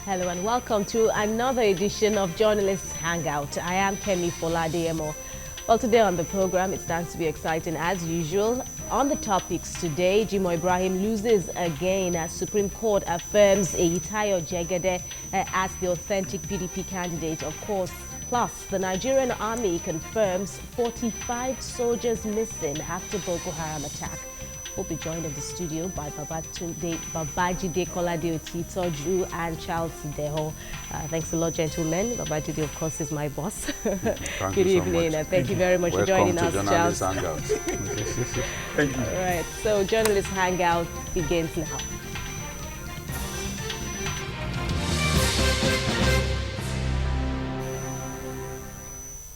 Hello and welcome to another edition of Journalists Hangout. I am Kemi Foladeyemo. Well, today on the program, it stands to be exciting as usual. On the topics today, Jimoh Ibrahim loses again as Supreme Court affirms Eyitayo Jegede as the authentic PDP candidate, of course. Plus, the Nigerian army confirms 45 soldiers missing after Boko Haram attack. We'll be joined in the studio by Babajide Kolade Otitoju and Charles Deho. Thanks a lot, gentlemen. Babajide, of course, is my boss. Good evening, and thank you very much for joining us, Charles. Thank you. All right, so Journalist Hangout begins now.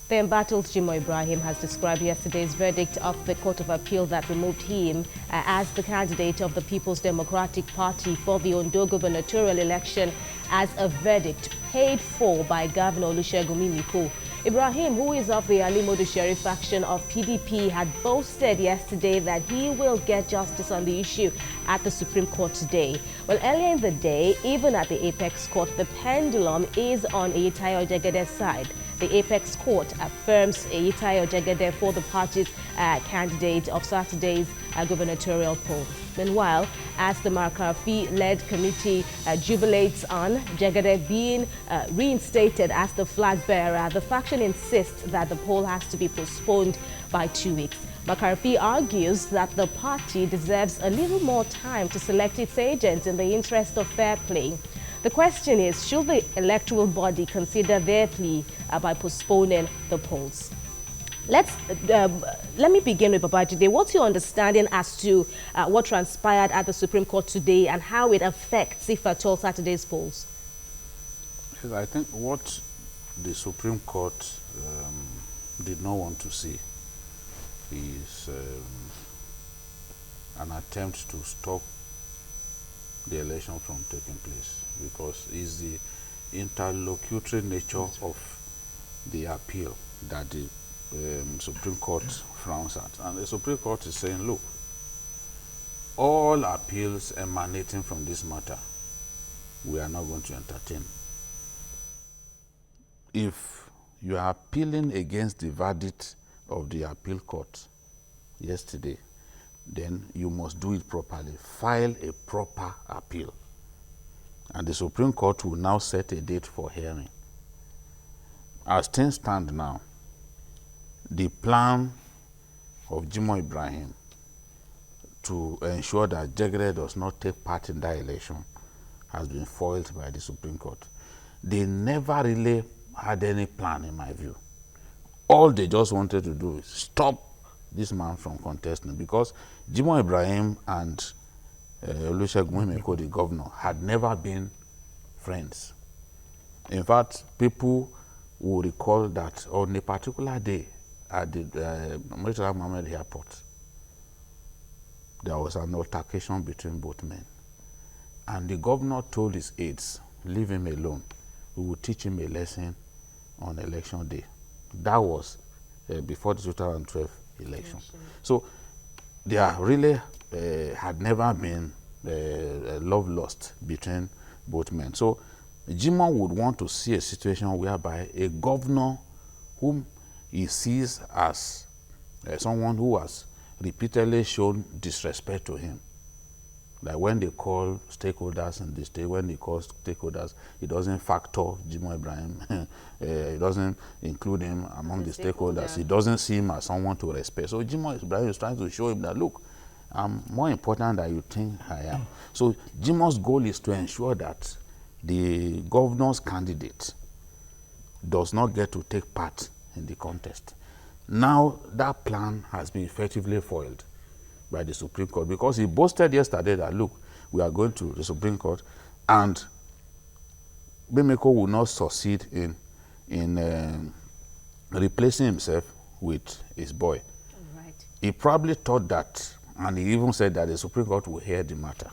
The embattled Jimoh Ibrahim has described yesterday's verdict of the Court of Appeal that removed him as the candidate of the People's Democratic Party for the Ondo gubernatorial election as a verdict paid for by Governor Olusegun Mimiko. Ibrahim, who is of the Ali Modu Sheriff faction of PDP, had boasted yesterday that he will get justice on the issue at the Supreme Court today. Well, earlier in the day, even at the Apex Court, the pendulum is on Eyitayo Jegede's side. The Apex Court affirms Eyitayo Jegede for the party's candidate of Saturday's gubernatorial poll. Meanwhile, as the Makarfi-led committee jubilates on Jegede being reinstated as the flag bearer, the faction insists that the poll has to be postponed by 2 weeks. Makarfi argues that the party deserves a little more time to select its agents in the interest of fair play. The question is, should the electoral body consider their plea by postponing the polls? Let me begin with Babajide. What's your understanding as to what transpired at the Supreme Court today and how it affects, if at all, Saturday's polls? Yes, I think what the Supreme Court did not want to see is an attempt to stop the election from taking place, because it's the interlocutory nature of the appeal that the Supreme Court frowns at. And the Supreme Court is saying, look, all appeals emanating from this matter, we are not going to entertain. If you are appealing against the verdict of the appeal court yesterday, then you must do it properly. File a proper appeal. And the Supreme Court will now set a date for hearing. As things stand now, the plan of Jimoh Ibrahim to ensure that Jegede does not take part in that election has been foiled by the Supreme Court. They never really had any plan, in my view. All they just wanted to do is stop this man from contesting, because Jimoh Ibrahim and Olusegun Mimiko, the governor, had never been friends. In fact, people will recall that on a particular day at the Murtala Mohammed Airport, there was an altercation between both men. And the governor told his aides, leave him alone. We will teach him a lesson on election day. That was before the 2012 election. So there really had never been a love lost between both men. So Jimoh would want to see a situation whereby a governor whom he sees as someone who has repeatedly shown disrespect to him, like when they call stakeholders in the state, when they call stakeholders, it doesn't factor Jimoh Ibrahim. It doesn't include him among the stakeholders. It doesn't see him as someone to respect. So Jimoh Ibrahim is trying to show him that, look, I'm more important than you think I am. So Jimoh's goal is to ensure that the governor's candidate does not get to take part in the contest. Now that plan has been effectively foiled by the Supreme Court, because he boasted yesterday that, look, we are going to the Supreme Court and Mimiko will not succeed in replacing himself with his boy. Right. He probably thought that, and he even said that the Supreme Court will hear the matter.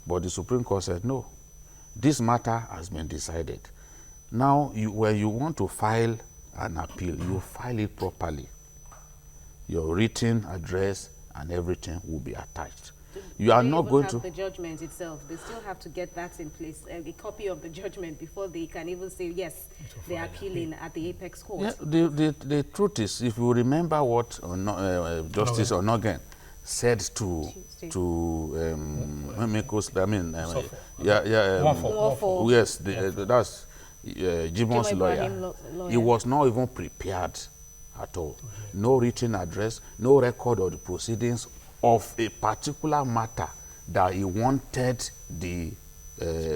But the Supreme Court said, no, this matter has been decided. Now, when you want to file an appeal, you file it properly. Your written address and everything will be attached. You are not going to the judgment itself. They still have to get that in place, a copy of the judgment before they can even say yes, they are appealing at the apex court. Yeah, the truth is, if you remember what Justice Onogen said to yes, that's Jimon's lawyer. He was not even prepared at all. No written address, no record of the proceedings of a particular matter that he wanted the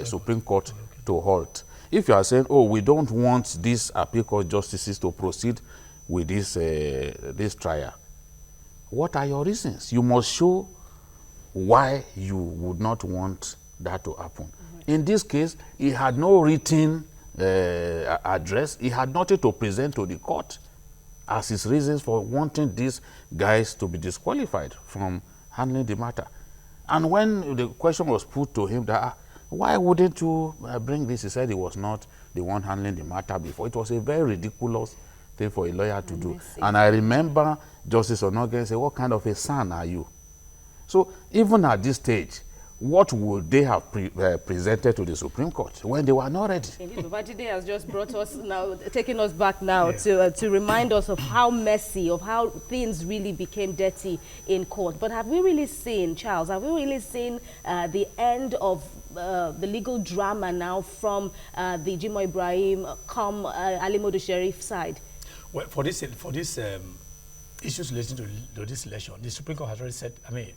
Supreme Court to halt. If you are saying, oh, we don't want these appeal court justices to proceed with this trial, what are your reasons? You must show why you would not want that to happen. In this case, he had no written address. He had nothing to present to the court as his reasons for wanting these guys to be disqualified from handling the matter. And when the question was put to him that, why wouldn't you bring this? He said he was not the one handling the matter before. It was a very ridiculous thing for a lawyer to do. And I remember Justice Onogen say, what kind of a son are you? So even at this stage, what would they have presented to the Supreme Court when they were not ready? Indeed, Babajide has just brought us now, taking us back now to remind us of how messy, of how things really became dirty in court. But have we really seen, Charles, have we really seen the end of the legal drama now from the Jimoh Ibrahim, Ali Modu Sheriff side? Well, for this issues relating to this election, the Supreme Court has already said, I mean,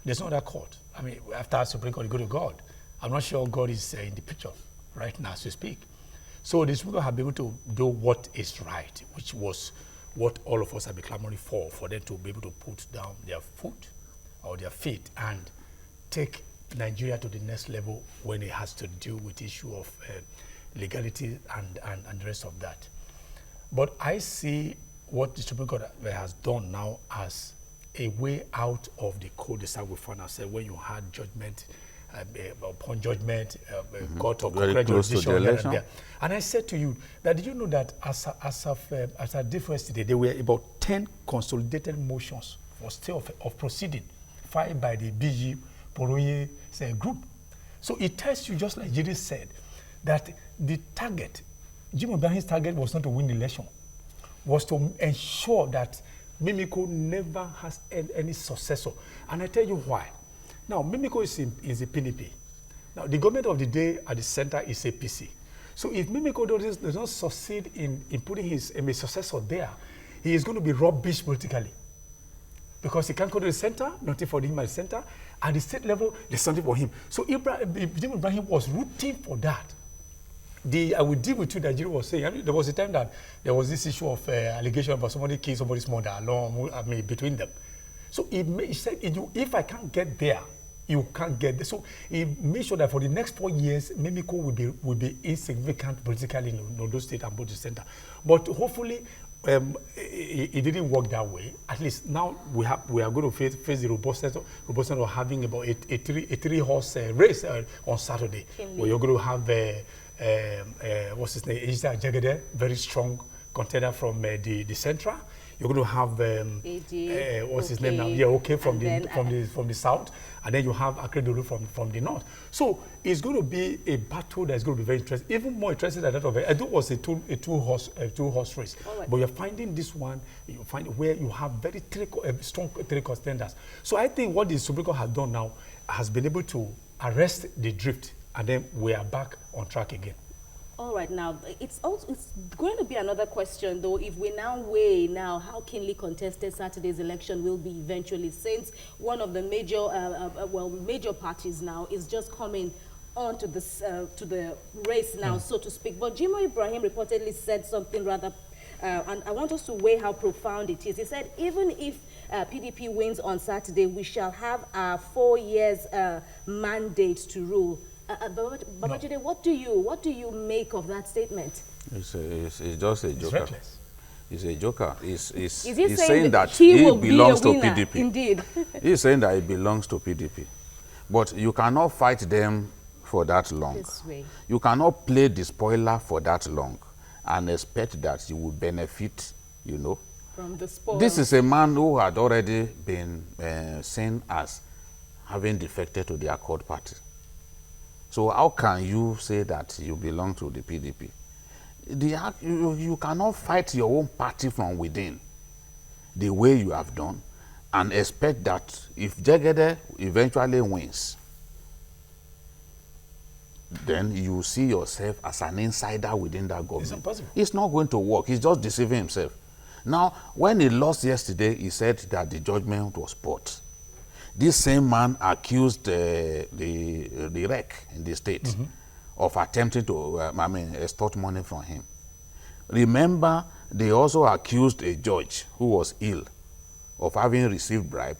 there's no other court. I mean, after Supreme Court, you go to God. I'm not sure God is in the picture right now as we speak. So the Supreme Court have been able to do what is right, which was what all of us have been clamoring for them to be able to put down their foot or their feet and take Nigeria to the next level when it has to deal with the issue of legality and the rest of that. But I see what the Supreme Court has done now as a way out of the cul-de-sac we found ourselves when you had judgment upon judgment, court of jurisdiction here and there. And I said to you that, did you know that as a difference today, there were about 10 consolidated motions for stay of proceeding filed by the BG Poroye group. So it tells you, just like Jide said, that the target, Jimoh Ibrahim's target was not to win the election, was to ensure that Mimiko never has any successor. And I tell you why. Now, Mimiko is a PDP. Now, the government of the day at the center is APC. So if Mimiko does not succeed in putting his successor there, he is going to be rubbish politically. Because he can't go to the center, nothing for him at the center. At the state level, there's something for him. So Jimoh Ibrahim was rooting for that. I will deal with you that Jiro was saying. I mean, there was a time that there was this issue of allegation about somebody killing somebody's mother along, between them. So he said, if I can't get there, you can't get there. So he made sure that for the next 4 years, Mimiko will be insignificant politically in Ondo State and both the center. But hopefully, it didn't work that way. At least now we are going to face the robustness of having about a three-horse race on Saturday, where you're going to have what's his name? Ejita Jagede, very strong contender from the Central. You're going to have what's his name now? Yeah, okay, from the south, and then you have Akredolu from the north. So it's going to be a battle that's going to be very interesting, even more interesting than that of it. I thought it was a two horse race, right. But you're finding this one. You find where you have very strong three contenders. So I think what the Supreme Court has done now has been able to arrest the drift. And then we are back on track again. All right, now, it's going to be another question, though, if we now weigh how keenly contested Saturday's election will be eventually, since one of the major parties now is just coming on to the race now, so to speak. But Jimoh Ibrahim reportedly said something rather, and I want us to weigh how profound it is. He said, even if PDP wins on Saturday, we shall have our 4 years mandate to rule. Babajide, no. What do you make of that statement? It's just a joker. It's reckless. He's a joker. He's saying that he belongs to winner? PDP. Indeed. He's saying that he belongs to PDP. But you cannot fight them for that long. This way. You cannot play the spoiler for that long and expect that you will benefit, from the spoil. This is a man who had already been seen as having defected to the Accord Party. So how can you say that you belong to the PDP? You cannot fight your own party from within the way you have done and expect that if Jegede eventually wins, then you see yourself as an insider within that government. It's impossible. It's not going to work. He's just deceiving himself. Now, when he lost yesterday, he said that the judgment was bought. This same man accused the REC in the state of attempting to extort money from him. Remember, they also accused a judge who was ill of having received bribe.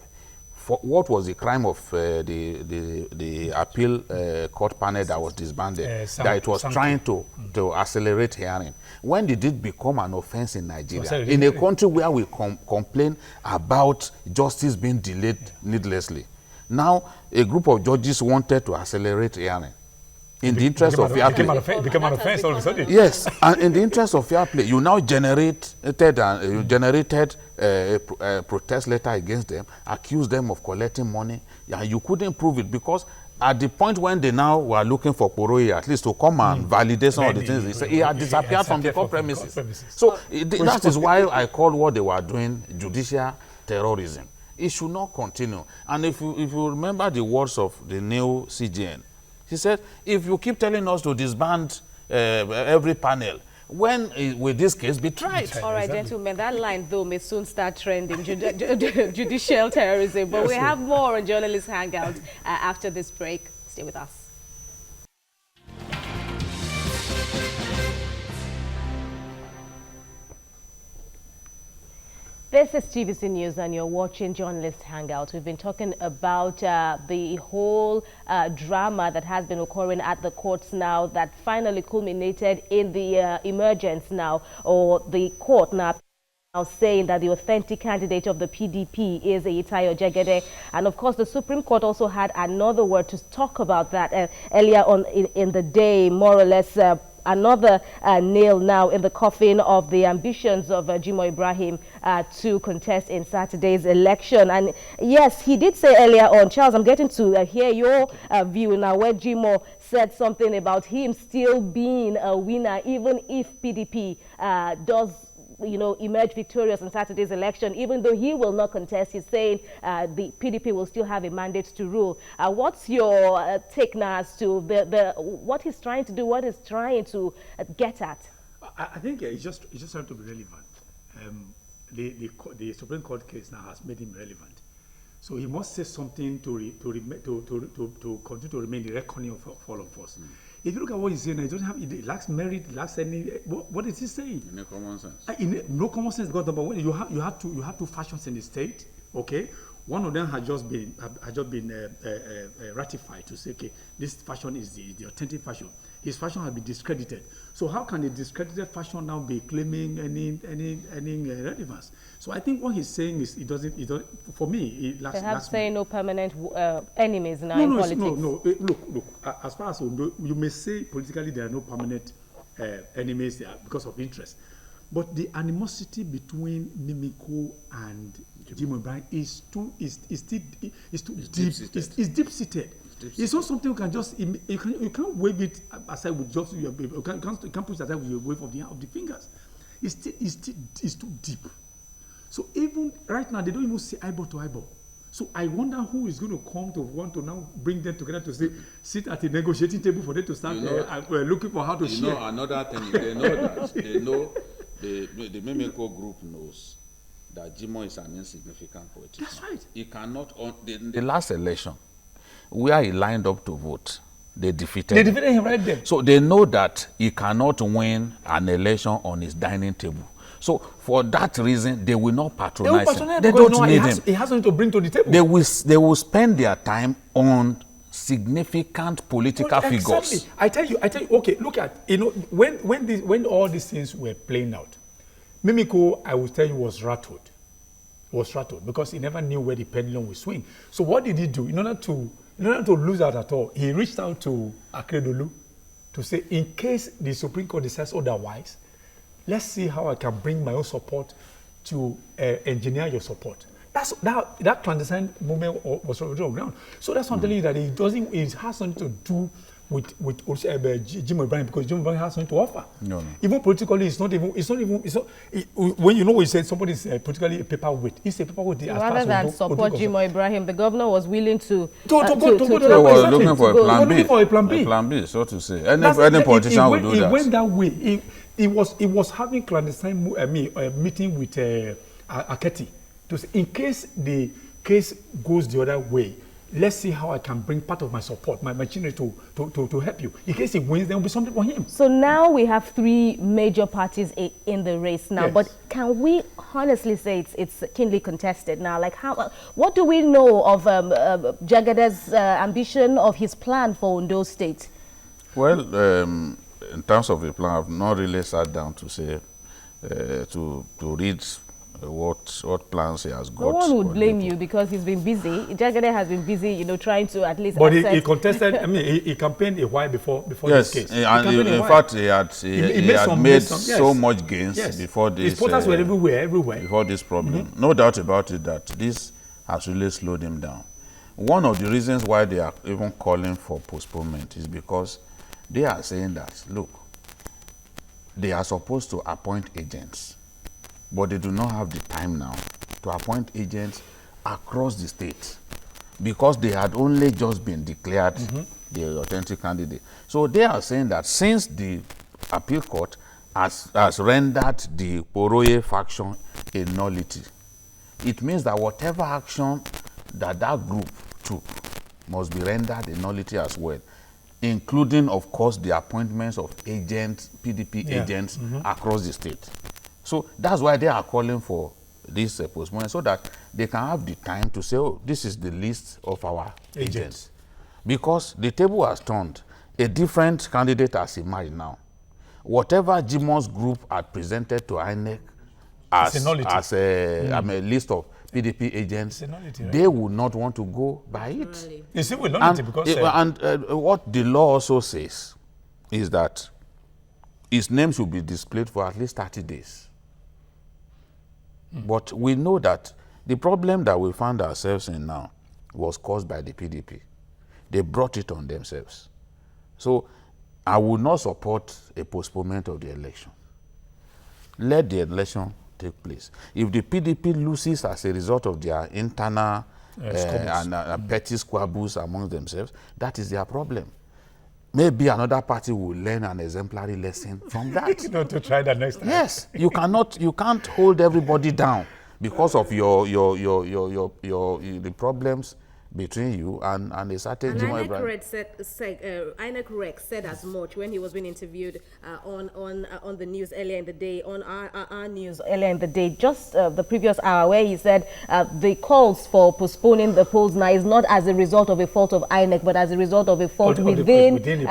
For what was the crime of the appeal court panel that was disbanded? That it was trying to accelerate hearing. When did it become an offense in Nigeria? In a country where we complain about justice being delayed needlessly. Now, a group of judges wanted to accelerate hearing. In the interest of fair play. It became an offense all of a sudden. Yes, and in the interest of fair play, you now generated a protest letter against them, accused them of collecting money, and you couldn't prove it because at the point when they now were looking for Poroye at least to come and validate some of the things, they said he had disappeared from the court premises. So that is why I call what they were doing judicial terrorism. It should not continue. And if you remember the words of the new CGN, he said, if you keep telling us to disband every panel, when will this case be tried? All right, gentlemen, that line, though, may soon start trending, judicial terrorism. But we have more on Journalist Hangout after this break. Stay with us. This is TVC News and you're watching Journalist Hangout. We've been talking about the whole drama that has been occurring at the courts now that finally culminated in the emergence now, or the court now saying that the authentic candidate of the PDP is Eyitayo Jegede. And of course, the Supreme Court also had another word to talk about that earlier on in the day, more or less. Another nail now in the coffin of the ambitions of Jimoh Ibrahim to contest in Saturday's election. And yes, he did say earlier on, Charles, I'm getting to hear your view now, where Jimoh said something about him still being a winner, even if PDP does emerge victorious in Saturday's election. Even though he will not contest, he's saying the PDP will still have a mandate to rule. What's your take now as to what he's trying to do, what he's trying to get at? I think it's just trying to be relevant. The Supreme Court case now has made him relevant. So he must say something to continue to remain the reckoning of all of us. If you look at what he's saying, it lacks merit, it lacks any. What is he saying? No common sense. No common sense. Because number one, you have two fashions in the state. Okay, one of them has just been ratified to say, okay, this fashion is the authentic fashion. His fashion has been discredited. So how can a discredited fashion now be claiming any relevance? So I think what he's saying is it doesn't. For me, it lacks. Perhaps saying no permanent enemies now in politics. No. Look. As far as you may say politically there are no permanent enemies there because of interest, but the animosity between Mimiko and Jimoh Ibrahim is too deep. It's deep-seated. It's not something you can just you can't wave it aside with just you can't push it aside with your wave of the fingers. It's too deep. So even right now they don't even see eyeball to eyeball. So I wonder who is going to come to want to now bring them together to sit at a negotiating table for them to start looking for how to share. Another thing, they know the Mimiko group knows that Jimoh is an insignificant politician. That's right. He cannot. The last election, where he lined up to vote, they defeated him right there. So they know that he cannot win an election on his dining table. So for that reason, they will not patronize him. They don't need him. He has something to bring to the table. They will spend their time on significant political figures. Exactly. I tell you. Okay, look at when all these things were playing out, Mimiko, I will tell you, was rattled because he never knew where the pendulum would swing. So what did he do in order to lose out at all? He reached out to Akeredolu to say, in case the Supreme Court decides otherwise, let's see how I can bring my own support to engineer your support. that clandestine movement was already on ground. So that's what I'm telling you, that it has something to do with Jim O'Brien, because Jim O'Brien has something to offer. No. Even politically, when you know we said somebody is politically a paperweight, it's a paperweight. Rather than support Jim O'Brien, the governor was willing to go to they were looking for a plan B. For a plan B. A plan B, so to say. Any politician would do that. It went that way. It was having clandestine meeting with Aketi to say, in case the case goes the other way, let's see how I can bring part of my support, my machinery to help you. In case he wins, there will be something for him. So now we have three major parties in the race now. Yes. But can we honestly say it's keenly contested now? Like, what do we know of Jagade's ambition, of his plan for Ondo State? Well, in terms of a plan, I've not really sat down to say, to read what plans he has got. No one would blame you, because he's been busy. Jagade has been busy, trying to at least. But he contested. I mean, he campaigned a while before yes, this case. In fact, he had made so much gains before this. His supporters were everywhere. Before this problem, no doubt about it that this has really slowed him down. One of the reasons why they are even calling for postponement is because they are saying that, look, they are supposed to appoint agents, but they do not have the time now to appoint agents across the state, because they had only just been declared the authentic candidate. So they are saying that since the appeal court has rendered the Oroye faction a nullity, it means that whatever action that group took must be rendered a nullity as well, including, of course, the appointments of agents, PDP agents across the state. So that's why they are calling for this postponement, so that they can have the time to say, oh, this is the list of our agents. Because the table has turned. A different candidate has emerged now. Whatever Jimon's group had presented to INEC as a list of PDP agents, they would not want to go by it. You see, because what the law also says is that his name should be displayed for at least 30 days. But we know that the problem that we found ourselves in now was caused by the PDP. They brought it on themselves. So I would not support a postponement of the election. Let the election take place. If the PDP loses as a result of their internal petty squabbles among themselves, that is their problem. Maybe another party will learn an exemplary lesson from that. To try that next time. Yes, you can't hold everybody down because of the problems between you and a certain Jimoh Ibrahim. INEC Rex said as much when he was being interviewed on the news earlier in the day, on our news earlier in the day, just the previous hour, where he said the calls for postponing the polls now is not as a result of a fault of INEC, but as a result of a fault within the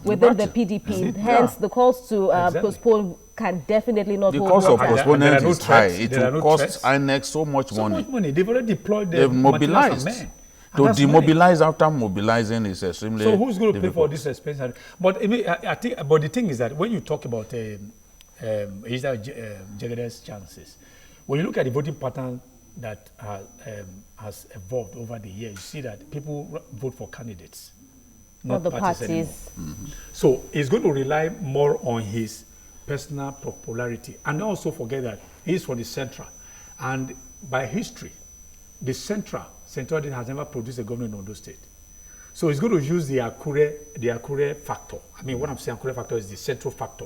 PDP. Hence, the calls to postpone can definitely not hold. The cost of postponement is high. It will cost INEC so much money. They've already deployed. They've mobilized. To demobilize after mobilizing is extremely So who's going to difficult. pay for this expense? But I think, but the thing is that when you talk about Jagade's chances, when you look at the voting pattern that has evolved over the years, you see that people vote for candidates, not the parties. So he's going to rely more on his personal popularity, and also forget that he's from the Central, and by history, the Central has never produced a government in Ondo State. So he's going to use the Akure factor. I mean, what I'm saying, Akure factor is the central factor.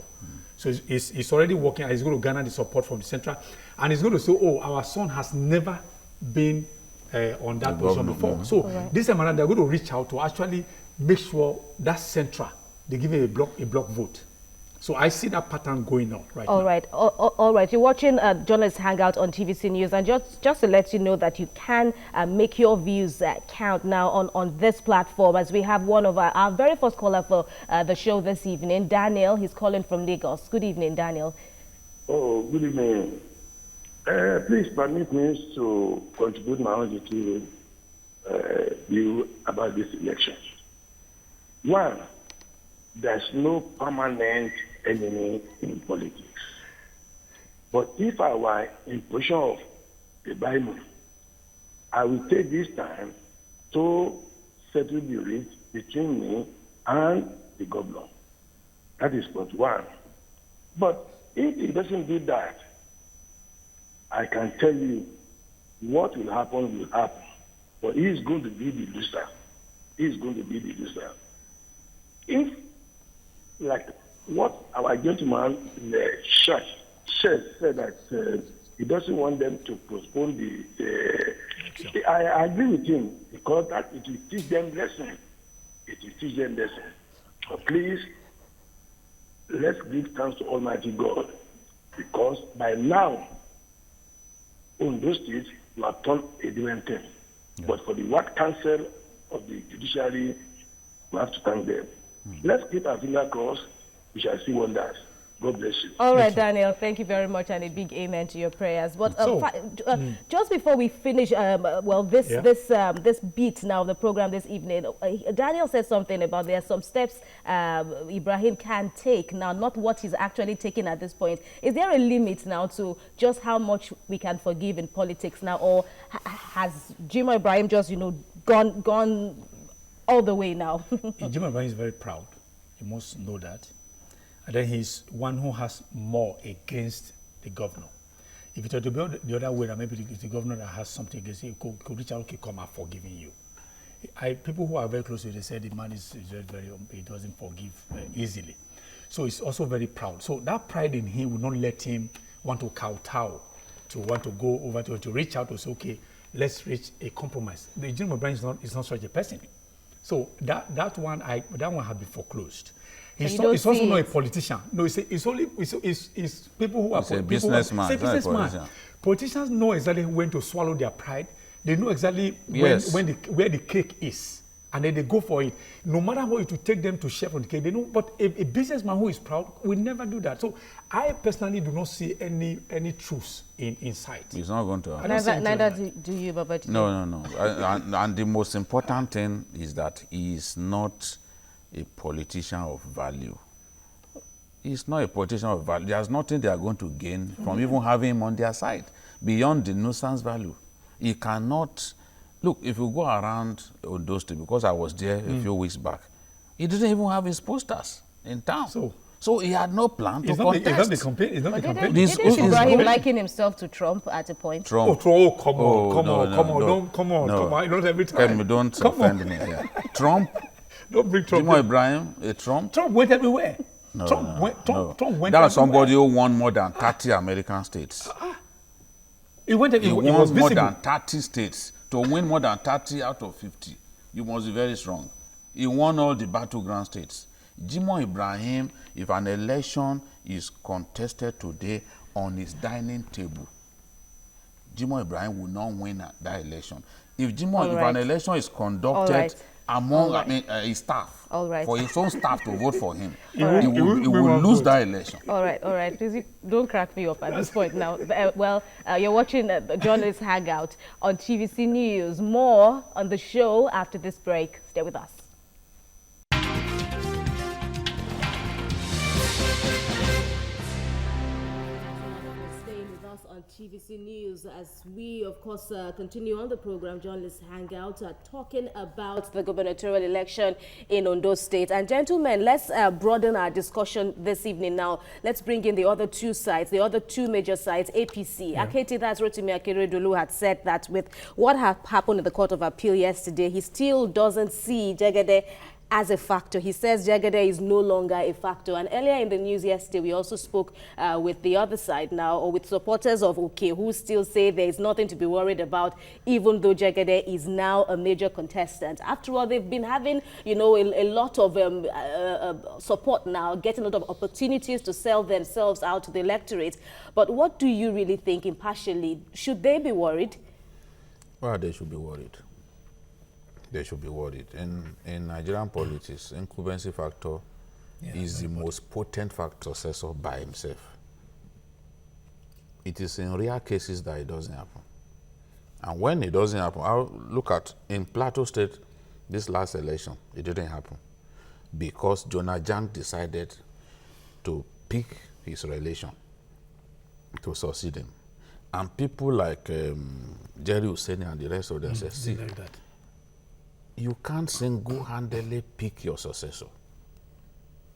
So he's already working, and he's going to garner the support from the Central. And he's going to say, oh, our son has never been on that position before. So this time around, they're going to reach out to actually make sure that Central, they give him a block vote. So I see that pattern going on right now. All right. You're watching Journalist Hangout on TVC News, and just to let you know that you can make your views count now on this platform, as we have one of our very first caller for the show this evening, Daniel. He's calling from Lagos. Good evening, Daniel. Oh, good evening. Please permit me to contribute my own view about this election. One, there's no permanent enemy in politics. But if I were in position of the Bible, I will take this time to settle the rate between me and the governor. That is point one. But if he doesn't do that, I can tell you what will happen. But he is going to be the loser. He is going to be the loser. If, like what our gentleman in the church said that he doesn't want them to postpone I agree with him, because that it will teach them lesson. It will teach them lesson. But please, let's give thanks to Almighty God, because by now, on those states, you have done a different thing. Yeah. But for the Work Council of the Judiciary, we have to thank them. Let's keep our finger crossed. We shall see wonders. God bless you. All right, Daniel, thank you very much, and a big amen to your prayers. But just before we finish, this beat now of the program this evening, Daniel said something about there are some steps Ibrahim can take now, not what he's actually taking at this point. Is there a limit now to just how much we can forgive in politics now, or has Jimoh Ibrahim just gone all the way now? Jimoh Ibrahim is very proud. You must know that. And then he's one who has more against the governor. If it were to be the other way, that maybe the governor that has something against you could reach out, okay, come, I've forgiven you. People who are very close to you, they say the man is very, he doesn't forgive easily. So he's also very proud. So that pride in him will not let him want to kowtow, to want to go over to reach out to say, okay, let's reach a compromise. The Jimoh Ibrahim is not such a person. So that one has been foreclosed. He's also not a politician. No, it's people who are a businessman. Politicians know exactly when to swallow their pride. They know exactly where the cake is, and then they go for it. No matter what it will take them to share from the cake, they know. But a businessman who is proud will never do that. So I personally do not see any truth in sight. It's not going to happen. Neither do you, Baba. No. And the most important thing is that he is not a politician of value. He's not a politician of value. There's nothing they are going to gain from even having him on their side beyond the nuisance value. He cannot. Look, if you go around Ondo State, because I was there a few weeks back, he didn't even have his posters in town. So he had no plan to contest. It's not the campaign. Didn't Ibrahim liken himself to Trump at a point? Trump. Oh, come on. Not every time. Don't offend me here. Trump. Don't bring Trump. Jimoh Ibrahim, a Trump? Trump went everywhere. Trump went everywhere. Somebody who won more than 30 American states. He won more than 30 states. To win more than 30 out of 50, you must be very strong. He won all the battleground states. Jimoh Ibrahim, if an election is contested today on his dining table, Jimoh Ibrahim will not win that election. If an election is conducted among his staff, for his own staff to vote for him, he will lose that election. All right. Please don't crack me up at this point now. You're watching the Journalist Hangout on TVC News. More on the show after this break. Stay with us. On TVC News, as we of course continue on the program Journalist Hangout, talking about the gubernatorial election in Ondo State. And gentlemen, let's broaden our discussion this evening now. Let's bring in the other two sides, the other two major sides. APC, Aketi, that's Rotimi Akeredolu, had said that with what happened in the Court of Appeal yesterday, he still doesn't see Jegede as a factor. He says Jagade is no longer a factor. And earlier in the news yesterday, we also spoke with the other side now, or with supporters of OK, who still say there is nothing to be worried about, even though Jagade is now a major contestant. After all, they've been having, a lot of support now, getting a lot of opportunities to sell themselves out to the electorate. But what do you really think impartially? Should they be worried? Well, they should be worried. They should be worried. In Nigerian politics, incumbency factor is the most potent factor successor by himself. It is in rare cases that it doesn't happen. And when it doesn't happen, I'll look at in Plateau State, this last election, it didn't happen because Jonah Jang decided to pick his relation to succeed him. And people like Jerry Hussein and the rest of them say, see, Like that. you can't single-handedly pick your successor.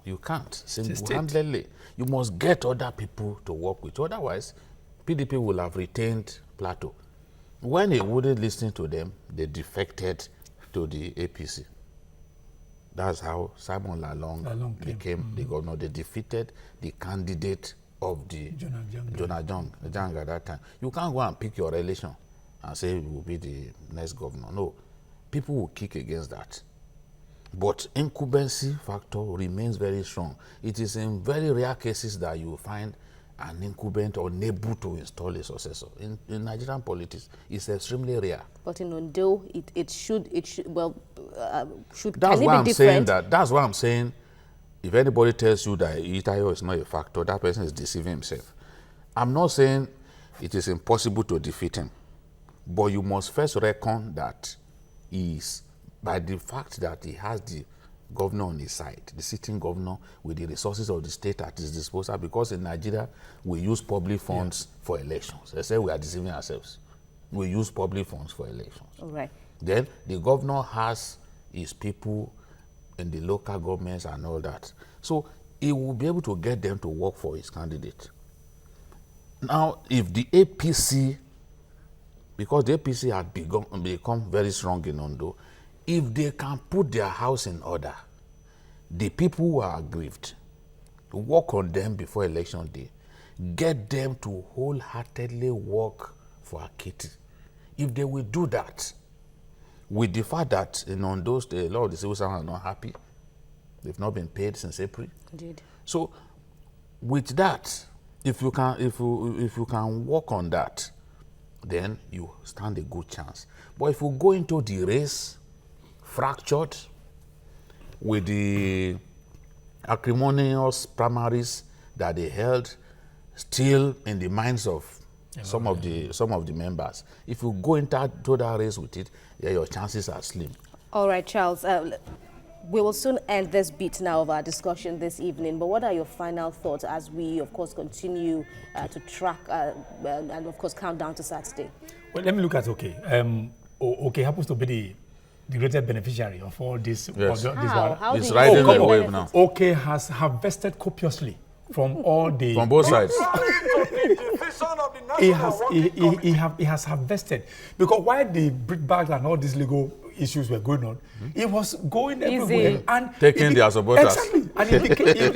You can't single-handedly. You must get other people to work with. Otherwise, PDP will have retained Plateau. When he wouldn't listen to them, they defected to the APC. That's how Simon Lalong became the governor. They defeated the candidate of the Jonah Jang at that time. You can't go and pick your relation and say you will be the next governor. No. People will kick against that. But incumbency factor remains very strong. It is in very rare cases that you find an incumbent unable to install a successor. In Nigerian politics, it's extremely rare. But in Ondo, it should That's why I'm saying that. That's why I'm saying, if anybody tells you that Itayo is not a factor, that person is deceiving himself. I'm not saying it is impossible to defeat him, but you must first reckon that he is, by the fact that he has the governor on his side, the sitting governor with the resources of the state at his disposal, because in Nigeria, we use public funds for elections. They say we are deceiving ourselves. We use public funds for elections. All right. Then the governor has his people in the local governments and all that. So he will be able to get them to work for his candidate. Now, if the APC, because the APC had become very strong in Ondo, if they can put their house in order, the people who are aggrieved, work on them before election day, get them to wholeheartedly work for Akiti. If they will do that, with the fact that in Ondo, a lot of the civil servants are not happy, they've not been paid since April. Indeed. So, with that, if you can work on that, then you stand a good chance. But if you go into the race fractured with the acrimonious primaries that they held still in the minds of some of the members, if you go into that race with it, yeah, your chances are slim. All right, Charles. We will soon end this bit now of our discussion this evening, but what are your final thoughts as we, of course, continue to track and, of course, count down to Saturday? Well, let me look at OK. OK happens to be the greatest beneficiary of all this. Yes. How it's do riding you the wave now. OK has harvested copiously from all the... From both sides. He has harvested. Because while the brick bags and all these legal issues were going on, he was going everywhere and taking their supporters. Exactly. And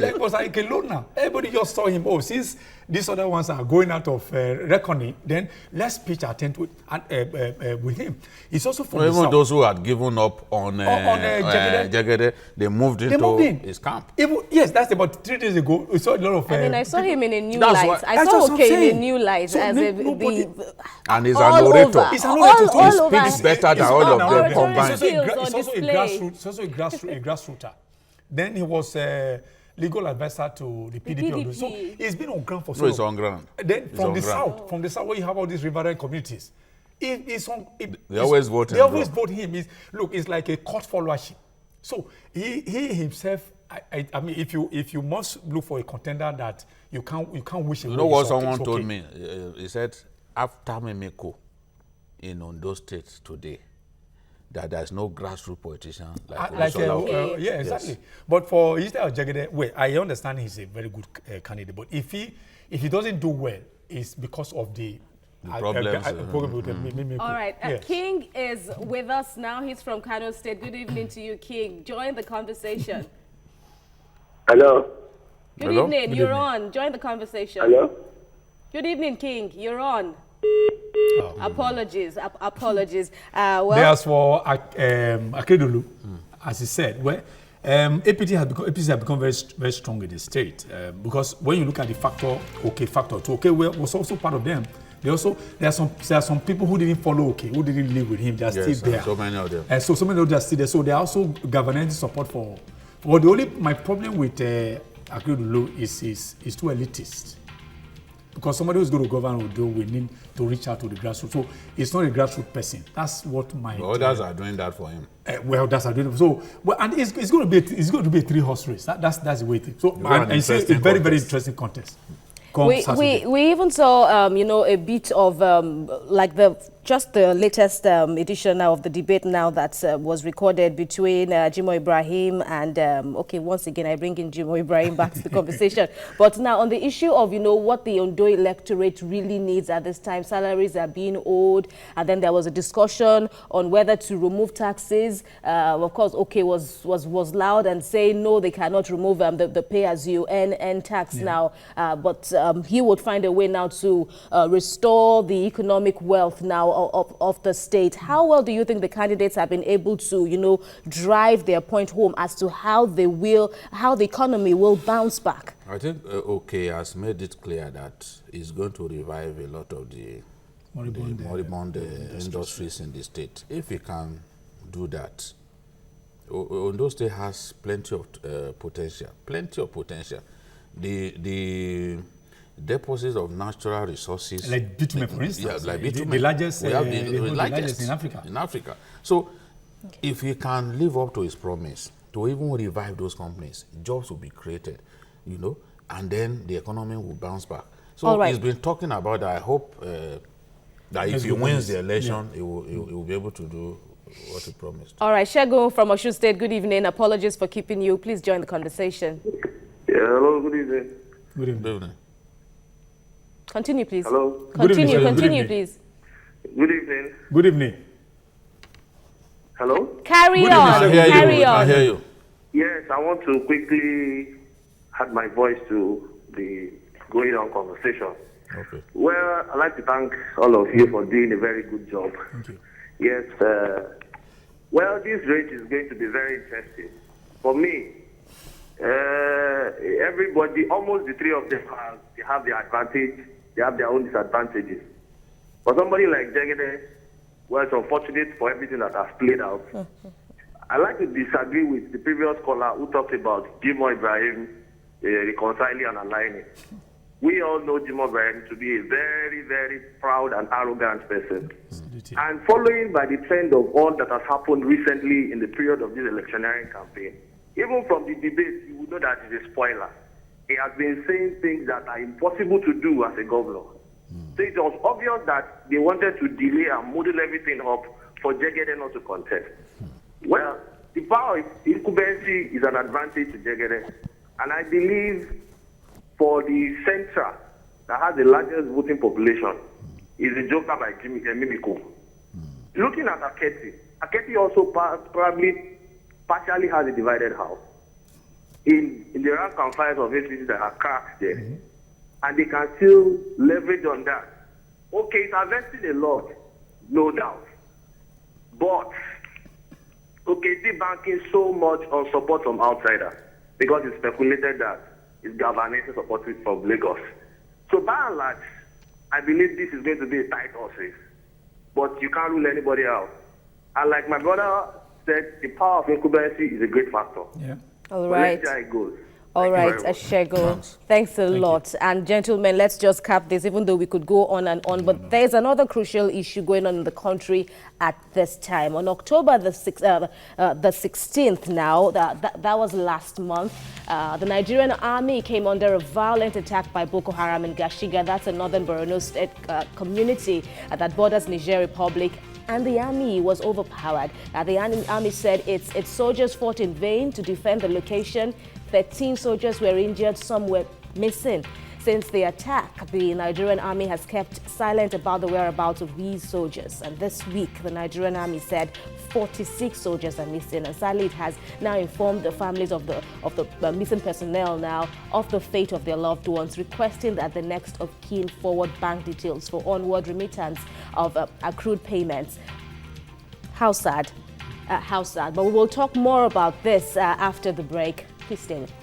it was like a loner. Everybody just saw him. Oh, since these other ones are going out of reckoning, then let's pitch our tent with him. It's also from even those who had given up on Jegede, they moved into his camp. Yes, that's about 3 days ago. We saw a lot of... I saw him in a new light. I saw OK in a new light. So and he's an orator. He's an orator. He speaks better than all of them combined. It's also a grassrooter. Then he was legal advisor to the PDP. So he's been on ground for so long. He's on ground. Then from the south, where you have all these riverine communities, they always vote him. They always vote him. It's like a court followership. So he himself, I mean, if you must look for a contender that you can't wish away. You know what someone told me? He said, after Memeko in Ondo State today, that there's no grassroots politician yeah, exactly. Yes. But for Israel Jegede, I understand he's a very good candidate. But if he doesn't do well, it's because of the problems. All right, yes. King is with us now. He's from Kano State. Good evening to you, King. Join the conversation. Hello. Good evening. You're on. Join the conversation. Hello. Good evening, King. You're on. Oh. Apologies. Well, as for Akedolu, as he said, APC has become very, very strong in the state because when you look at the factor OK was also part of them. There are some people who didn't follow OK, who didn't live with him. They are still there. So many of them. So many of them are still there. So they are also governing support for. But my problem with Akedolu is too elitist. Because somebody who's going to govern Ondo will need to reach out to the grassroots. So it's not a grassroots person. That's what my... others are doing that for him. Others are doing it. So, and it's going to be a 3-horse race. That's the way it is. So, and it's a very, very interesting contest. We even saw, a bit of like the latest edition now of the debate now that was recorded between Jimoh Ibrahim and, once again, I bring in Jimoh Ibrahim back to the conversation. But now on the issue of, what the Ondo electorate really needs at this time, salaries are being owed, and then there was a discussion on whether to remove taxes. Of course, was loud and saying, no, they cannot remove the pay-as-you-earn tax now, but he would find a way now to restore the economic wealth now of the state. How well do you think the candidates have been able to, drive their point home as to how the economy will bounce back? I think OK has made it clear that he's going to revive a lot of the moribund industries in the state. If he can do that, Ondo State has plenty of potential. The deposits of natural resources, like bitumen, for instance, like bitumen, the largest, we have the largest in Africa. So, if he can live up to his promise to even revive those companies, jobs will be created, and then the economy will bounce back. So he's been talking about that. I hope that if he wins the election, he will be able to do what he promised. All right, Shegun from Osun State, good evening. Apologies for keeping you. Please join the conversation. Yeah, hello, good evening. Good evening. Continue, please. Hello. Continue, please. Good evening. Good evening. Hello. Carry on. I hear you. Yes, I want to quickly add my voice to the going on conversation. Okay. Well, I'd like to thank all of you for doing a very good job. Thank you. Yes. Well, this race is going to be very interesting. For me, everybody, almost the three of them have their advantage. They have their own disadvantages. For somebody like Jegede, well, it's unfortunate for everything that has played out. I like to disagree with the previous caller who talked about Jimoh Ibrahim reconciling and aligning. We all know Jimoh Ibrahim to be a very, very proud and arrogant person. And following by the trend of all that has happened recently in the period of this electioneering campaign, even from the debate, you would know that it's a spoiler. He has been saying things that are impossible to do as a governor. So it was obvious that they wanted to delay and model everything up for Jegede not to contest. Well, the power of incumbency is an advantage to Jegede. And I believe for the central that has the largest voting population is the joker by Mimiko. Looking at Aketi also probably partially has a divided house. In the rank and file of APC that are cracked there. And they can still leverage on that. Okay, it's invested a lot, no doubt. But, it's banking so much on support from outsiders because it's speculated that it's governance support from Lagos. So by and large, I believe this is going to be a tight race. But you can't rule anybody out. And like my brother said, the power of incumbency is a great factor. Yeah. All right. Let's see how it goes. All right, Ashego. Thanks a lot. And gentlemen, let's just cap this, even though we could go on and on. But there's another crucial issue going on in the country at this time. On October the 16th now, that was last month, the Nigerian army came under a violent attack by Boko Haram in Gashiga. That's a northern Borno state community that borders Niger Republic. And the army was overpowered. The army said its soldiers fought in vain to defend the location. 13 soldiers were injured, some were missing. Since the attack, the Nigerian army has kept silent about the whereabouts of these soldiers. And this week, the Nigerian army said 46 soldiers are missing. And sadly, it has now informed the families of the missing personnel now of the fate of their loved ones, requesting that the next of kin forward bank details for onward remittance of accrued payments. How sad. How sad. But we will talk more about this after the break. Please stay with us.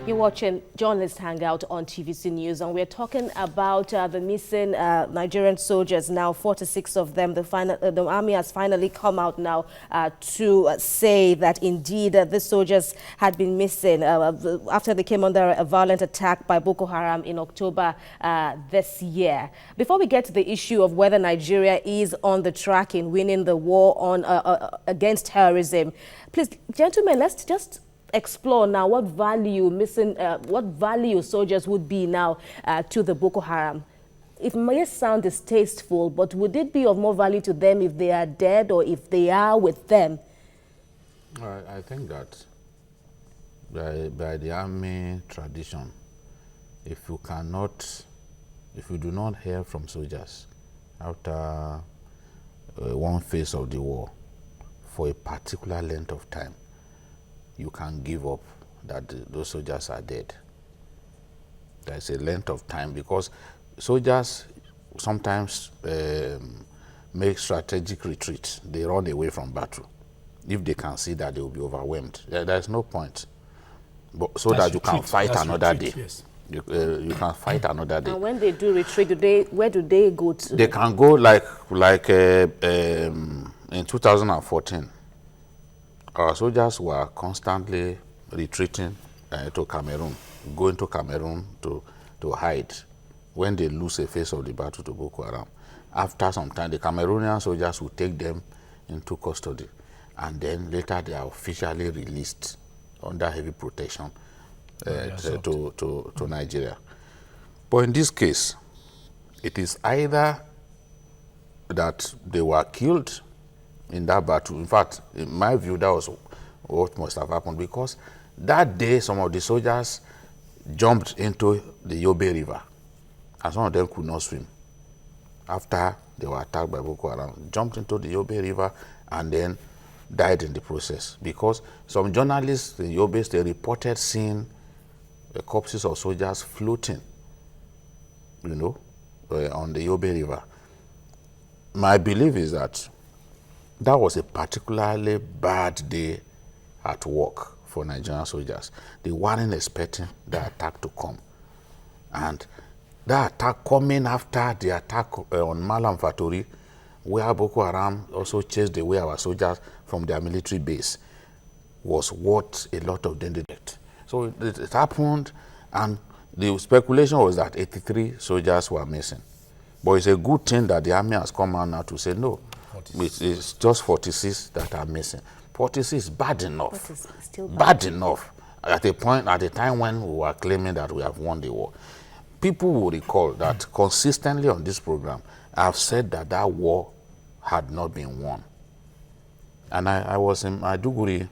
You're watching Journalist Hangout on TVC News, and we're talking about the missing Nigerian soldiers. Now, 46 of them. The army has finally come out now to say that indeed the soldiers had been missing after they came under a violent attack by Boko Haram in October this year. Before we get to the issue of whether Nigeria is on the track in winning the war on against terrorism, please, gentlemen, let's just explore now what value soldiers would be now to the Boko Haram. It may sound distasteful, but would it be of more value to them if they are dead or if they are with them? I think that by the army tradition, if you do not hear from soldiers after one phase of the war for a particular length of time, you can give up that those soldiers are dead. There's a length of time because soldiers sometimes make strategic retreats. They run away from battle if they can see that they will be overwhelmed. There's no point. But so that you can fight another day. Yes. You can fight another day. And when they do retreat, where do they go to? They can go like in 2014. Our soldiers were constantly retreating to Cameroon, going to Cameroon to hide when they lose a phase of the battle to Boko Haram. After some time, the Cameroonian soldiers will take them into custody, and then later they are officially released under heavy protection to Nigeria. But in this case, it is either that they were killed in that battle. In fact, in my view, that was what must have happened, because that day some of the soldiers jumped into the Yobe River and some of them could not swim after they were attacked by Boko Haram. Jumped into the Yobe River and then died in the process, because some journalists in Yobe, they reported seeing the corpses of soldiers floating, on the Yobe River. My belief is that that was a particularly bad day at work for Nigerian soldiers. They weren't expecting the attack to come. And that attack coming after the attack on Malam Fatori, where Boko Haram also chased away our soldiers from their military base, was what a lot of them did. So it happened, and the speculation was that 83 soldiers were missing. But it's a good thing that the army has come out now to say no. It's just 46 that are missing. 46 is bad enough. Still bad enough. At a time when we were claiming that we have won the war. People will recall that consistently on this program, I've said that war had not been won. And I was in Maiduguri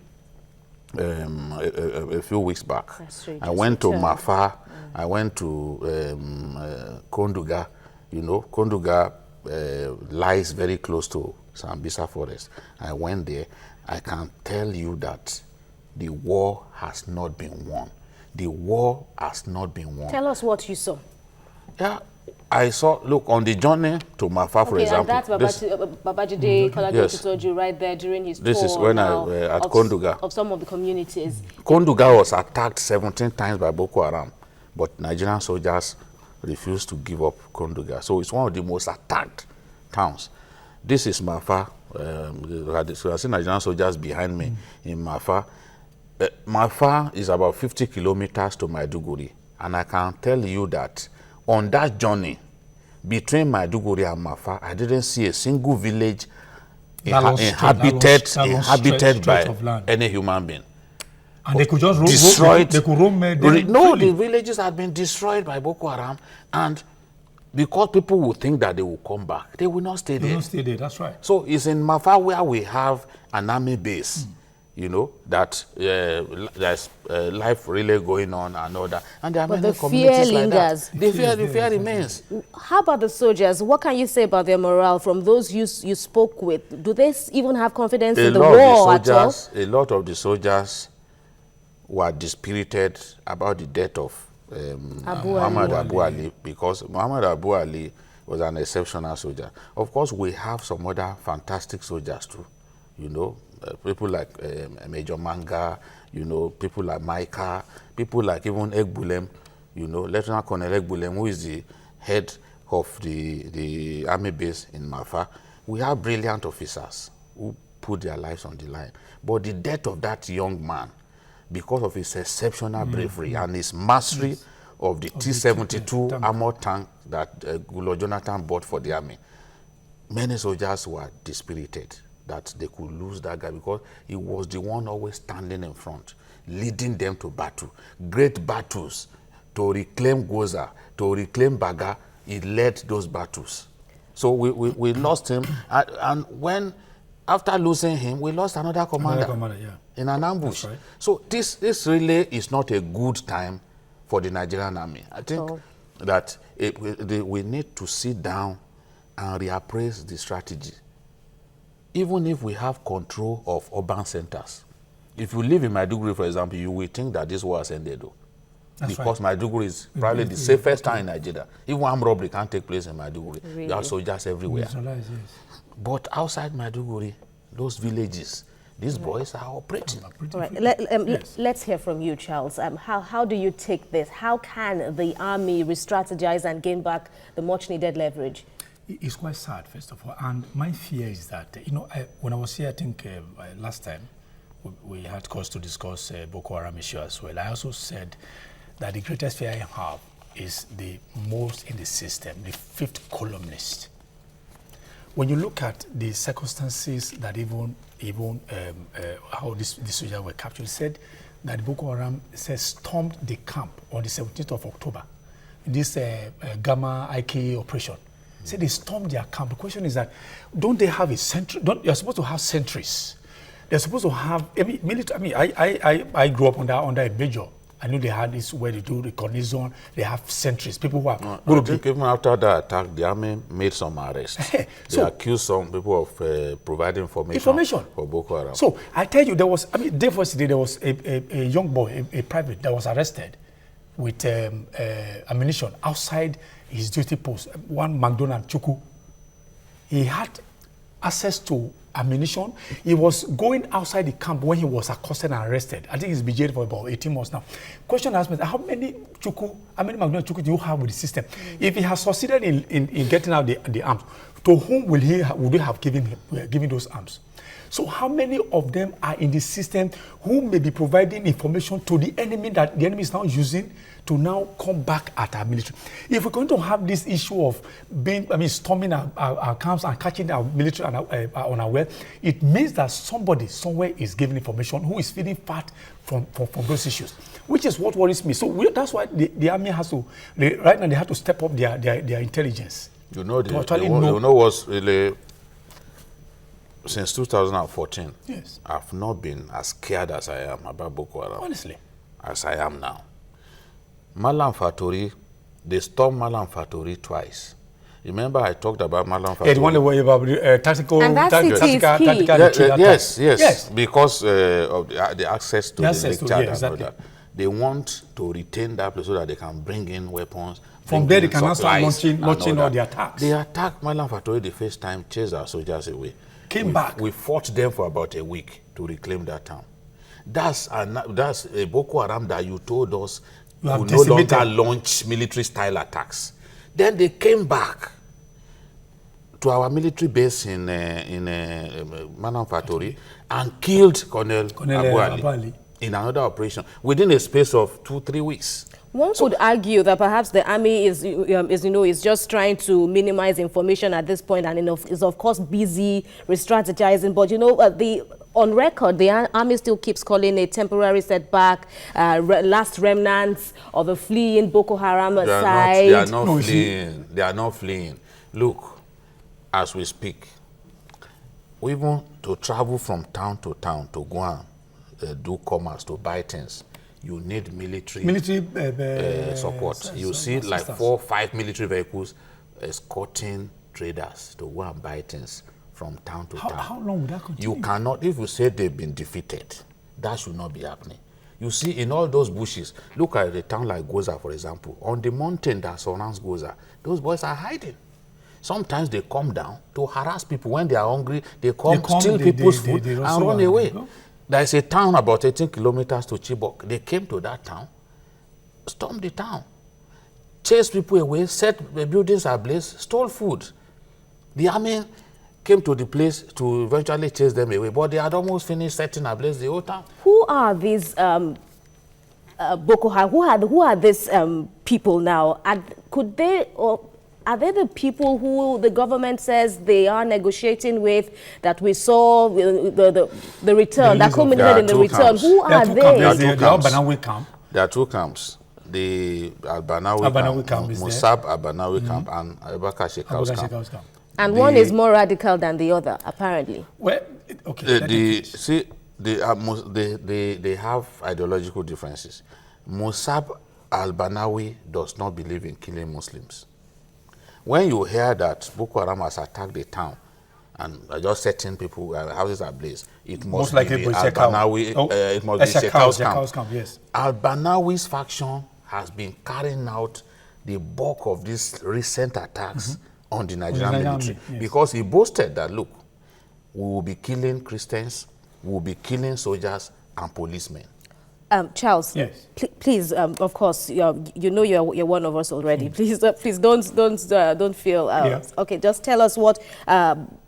a few weeks back. I went to Mafa, I went to Konduga. Konduga lies very close to Sambisa Forest. I went there. I can tell you that the war has not been won. The war has not been won. Tell us what you saw. Yeah, I saw, look, on the journey to Mafa, for example. And that's Babajide Kolagotu told you right there during his tour. This is when at Konduga. Of some of the communities. Konduga was attacked 17 times by Boko Haram, but Nigerian soldiers refused to give up Konduga. So it's one of the most attacked towns. This is Mafa. I see Nigerian soldiers behind me in Mafa. Mafa is about 50 kilometers to Maiduguri. And I can tell you that on that journey between Maiduguri and Mafa, I didn't see a single village inhabited by any human being. And they could just roam. No, the villages had been destroyed by Boko Haram, and because people will think that they will come back, they will not stay there. They will not stay there, that's right. So it's in Mafa where we have an army base, that there's life really going on and all that. And there are many communities like that. The fear remains. How about the soldiers? What can you say about their morale from those you spoke with? Do they even have confidence in the war at all? A lot of the soldiers were dispirited about the death of Muhammad Abu Ali, because Muhammad Abu Ali was an exceptional soldier. Of course, we have some other fantastic soldiers too. people like Major Manga, people like Micah, people like even Egbulem, Lieutenant Colonel Egbulem, who is the head of the army base in Mafa. We have brilliant officers who put their lives on the line. But the death of that young man, because of his exceptional bravery and his mastery of the T-72 armored tank that Gulo Jonathan bought for the army, many soldiers were dispirited that they could lose that guy because he was the one always standing in front, leading them to battle. Great battles to reclaim Goza, to reclaim Baga, he led those battles. So we lost him, and when, after losing him, we lost another commander, in an ambush. Right. So this really is not a good time for the Nigerian army. I think that we need to sit down and reappraise the strategy. Even if we have control of urban centers. If you live in Maiduguri, for example, you will think that this war has ended, though. That's because right. Maiduguri is probably the safest town in Nigeria. Even armed robbery can't take place in Maiduguri. Really? There are soldiers everywhere. Yes. But outside Maiduguri, those villages, these boys are operating. All right. Let's hear from you, Charles. How do you take this? How can the army re-strategize and gain back the much-needed leverage? It's quite sad, first of all. And my fear is that, when I was here, I think last time, we had cause to discuss Boko Haram issue as well. I also said that the greatest fear I have is the most in the system, the fifth columnist. When you look at the circumstances that even how these soldiers were captured, said that Boko Haram stormed the camp on the 17th of October. This Gamma IK operation. Said they stormed their camp. The question is that, don't they have a sentry? You're supposed to have sentries. They're supposed to have military. I grew up under a major. I knew they had this where they do reconnaissance. They have sentries. People who are. I think even after that attack, the army made some arrests. They accused some people of providing information for Boko Haram. So I tell you, there was. Day first day there was a young boy, a private, that was arrested with ammunition outside his duty post. One McDonald Chuku. He had access to ammunition. He was going outside the camp when he was accosted and arrested. I think he's been jailed for about 18 months now. Question asked me, how many McDonald Chuku do you have with the system? If he has succeeded in getting out the arms, to whom would he have given those arms? So how many of them are in the system who may be providing information to the enemy that the enemy is now using to now come back at our military? If we're going to have this issue of storming our camps and catching our military unaware, it means that somebody somewhere is giving information who is feeding fat from those issues, which is what worries me. So that's why the army has to, right now they have to step up their intelligence. What's really, since 2014, yes, I've not been as scared as I am about Boko Haram. Honestly. As I am now. Malam Fatori, they stormed Malam Fatori twice. Remember I talked about Malam Fatori? The one that was about tactical... And that's yes, because of the access to the Lake Chad and all that. They want to retain that place so that they can bring in weapons. From there they can now start launching all the attacks. They attacked Malam Fatori the first time, chased our soldiers away. Came back. We fought them for about a week to reclaim that town. That's a Boko Haram that you told us could no longer launch military-style attacks. Then they came back to our military base in Malam Fatori and killed Colonel Abu Ali in another operation within a space of 2-3 weeks. One could argue that perhaps the army is just trying to minimize information at this point and is of course busy re-strategizing. But on record, the army still keeps calling a temporary setback, last remnants of a fleeing Boko Haram side. They are not fleeing. They are not fleeing. Look, as we speak, even to travel from town to go and do commerce, to buy things, you need military support. You see like 4 or 5 military vehicles escorting traders to go and buy things from town to town. How long would that continue? You cannot, if you say they've been defeated, that should not be happening. You see, in all those bushes, look at a town like Goza, for example. On the mountain that surrounds Goza, those boys are hiding. Sometimes they come down to harass people. When they are hungry, they come steal people's food and run away. There is a town about 18 kilometers to Chibok. They came to that town, stormed the town, chased people away, set the buildings ablaze, stole food. The army came to the place to eventually chase them away, but they had almost finished setting ablaze the whole town. Who are these Boko Haram? Who are these people now? Could they, or are they the people who the government says they are negotiating with, that we saw the return, that culminated in the return? Camps. Who are they? The Al-Banawi camp. There are two camps. The Al-Banawi camp, Musab Al-Banawi camp, and Abubakar Shekau's camp. And one is more radical than the other, apparently. Well, okay. They have ideological differences. Musab Al-Banawi does not believe in killing Muslims. When you hear that Boko Haram has attacked the town and just setting people, houses ablaze, it must be Al-Banawi. It must be Shekau's camp. Yes. Al-Banawi's faction has been carrying out the bulk of these recent attacks on the Nigerian military, because he boasted that, look, we will be killing Christians, we will be killing soldiers and policemen. Charles, yes. Please, of course, you know you're one of us already. Please don't feel okay. Just tell us what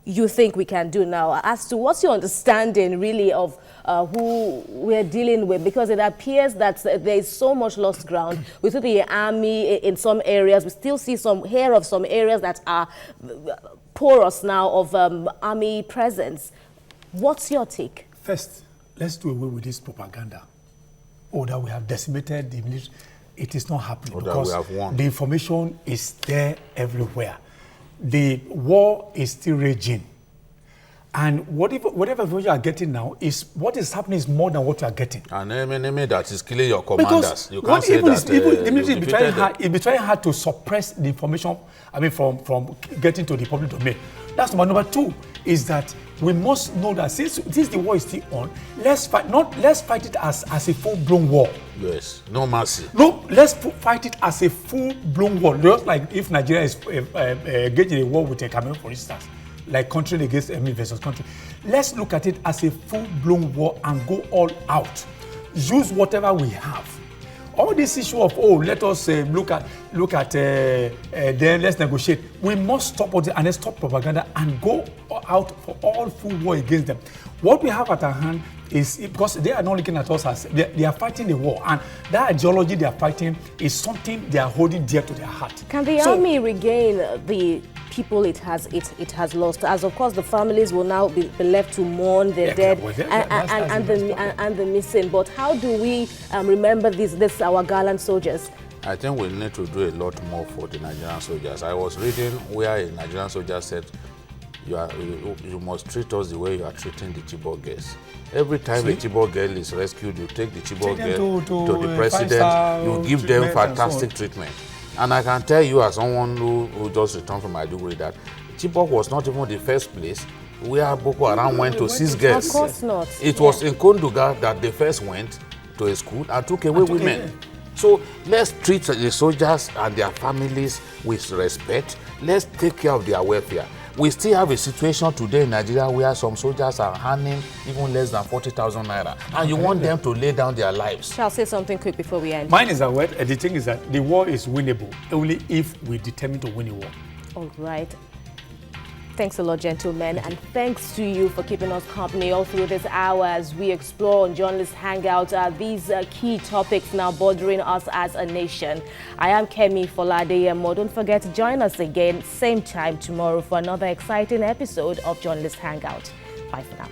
you think we can do now. As to what's your understanding really of who we're dealing with, because it appears that there is so much lost ground. We see the army in some areas. We still see hear of some areas that are porous now of army presence. What's your take? First, let's do away with this propaganda. Or that we have decimated the military. It is not happening, because the information is there everywhere. The war is still raging. And whatever you are getting now is what is happening is more than what you are getting. An enemy that is killing your commanders. Because you can't say that the military will be trying hard to suppress the information, from getting to the public domain. That's number two, is that we must know that since the war is still on, let's fight it as a full-blown war. Yes, no mercy. No, let's fight it as a full-blown war. Just like if Nigeria is engaged in a war with a Cameroon, for instance, like country against enemy versus country. Let's look at it as a full-blown war and go all out. Use whatever we have. All this issue of, let us look at then let's negotiate. We must stop all this and let's stop propaganda and go out for all full war against them. What we have at our hand is, because they are not looking at us as, they are fighting the war, and that ideology they are fighting is something they are holding dear to their heart. Can the army regain the people it has lost, as of course the families will now be left to mourn their dead and the missing? But how do we remember this our gallant soldiers? I think we need to do a lot more for the Nigerian soldiers. I was reading where a Nigerian soldier said, you must treat us the way you are treating the Chibok girls. Every time a Chibok girl is rescued, you take the Chibok girl to the president, you give them fantastic treatment. And I can tell you, as someone who just returned from Maiduguri, that Chibok was not even the first place where Boko Haram went to seize girls. Of course not. It was in Konduga that they first went to a school and took away women. So let's treat the soldiers and their families with respect. Let's take care of their welfare. We still have a situation today in Nigeria where some soldiers are earning even less than 40,000 naira, and you want them to lay down their lives. Shall I say something quick before we end? Mine is that the thing is that the war is winnable only if we determine to win a war. All right. Thanks a lot, gentlemen, and thanks to you for keeping us company all through this hour as we explore on Journalist Hangout these key topics now bothering us as a nation. I am Kemi Foladeyemo. Don't forget to join us again, same time tomorrow for another exciting episode of Journalist Hangout. Bye for now.